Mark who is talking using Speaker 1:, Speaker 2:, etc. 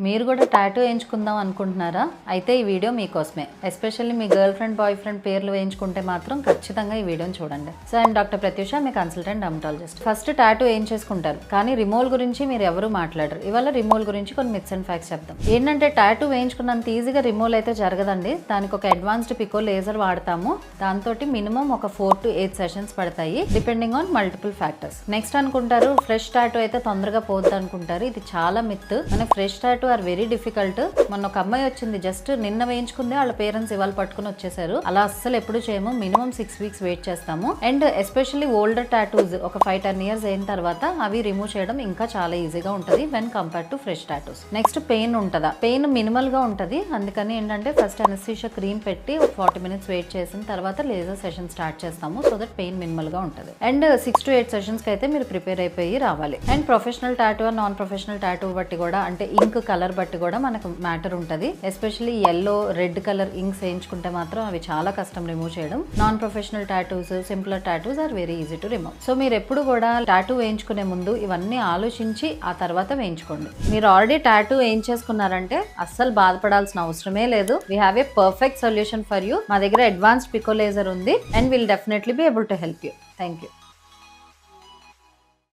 Speaker 1: మీరు కూడా టాటూ వేయించుకుందాం అనుకుంటున్నారా? అయితే ఈ వీడియో మీకోసమే. ఎస్పెషల్లీ మీ గర్ల్ ఫ్రెండ్ బాయ్ ఫ్రెండ్ పేర్లు వేయించుకుంటే మాత్రం ఖచ్చితంగా ఈ వీడియోని చూడండి. సో ఐఎమ్ డాక్టర్ ప్రత్యూష, మీ కన్సల్టెంట్ డర్మటాలజిస్ట్. ఫస్ట్ టాటూ వేయించేసుకుంటారు, కానీ రిమూవల్ గురించి మీరు ఎవరు మాట్లాడరు. ఇవాళ రిమూవల్ గురించి కొన్ని మిత్స్ అండ్ ఫ్యాక్ట్స్ చెప్తాం. ఏంటంటే టాటూ వేయించుకున్నంత ఈజీగా రిమూవల్ అయితే జరగదండి. దానికి ఒక అడ్వాన్స్డ్ పికో లేజర్ వాడతాము. దాంతో మినిమం ఒక 4 to 8 సెషన్స్ పడతాయి, depending on multiple factors. Next అనుకుంటారు ఫ్రెష్ టాటూ అయితే తొందరగా పోద్ది అనుకుంటారు. ఇది చాలా మిత్. మనకి fresh tattoo are very difficult. మొన్న ఒక అమ్మాయి వచ్చింది, జస్ట్ నిన్న వేయించుకుంది, వాళ్ళ పేరెంట్స్ ఇవాళ పట్టుకుని వచ్చేసారు. అలా అస్సలు ఎప్పుడు చేయము. మినిమం 6 weeks వెయిట్ చేస్తాము. అండ్ ఎస్పెషల్లీ ఓల్డర్ టాటూస్ ఒక 5-10 years అయిన తర్వాత అవి రిమూవ్ చేయడం ఇంకా చాలా ఈజీగా ఉంటుంది when compare to fresh tattoos. Next pain ఉంటుందా? పెయిన్ మినిమల్ గా ఉంటుంది. అందుకని ఏంటంటే ఫస్ట్ అనస్థీషియా క్రీమ్ పెట్టి ఒక 40 minutes వెయిట్ చేసిన తర్వాత లేజర్ సెషన్ స్టార్ట్ చేస్తాము, సో దట్ పెయిన్ మినిమల్ గా ఉంటుంది. అండ్ 6 to 8 సెషన్స్ కి అయితే మీరు ప్రిపేర్ అయిపోయి రావాలి. And professional tattoo non professional tattoo బట్టి కూడా, అంటే ఇంక్ కలర్ బట్టి కూడా మనకు మ్యాటర్ ఉంటుంది. Especially yellow, red colour inks వేయించుకుంటే మాత్రం అవి చాలా కష్టం రిమూవ్ చేయడం. Non professional tattoos, simpler tattoos are very easy to remove. So మీరు ఎప్పుడు కూడా టాటూ వేయించుకునే ముందు ఇవన్నీ ఆలోచించి ఆ తర్వాత వేయించుకోండి. మీరు ఆల్రెడీ టాటూ వేయించేసుకున్నారంటే అస్సలు బాధపడాల్సిన అవసరమే లేదు. We have a perfect solution for you. మా దగ్గర అడ్వాన్స్డ్ పికో లేజర్ ఉంది and will definitely be able to help you. Thank you.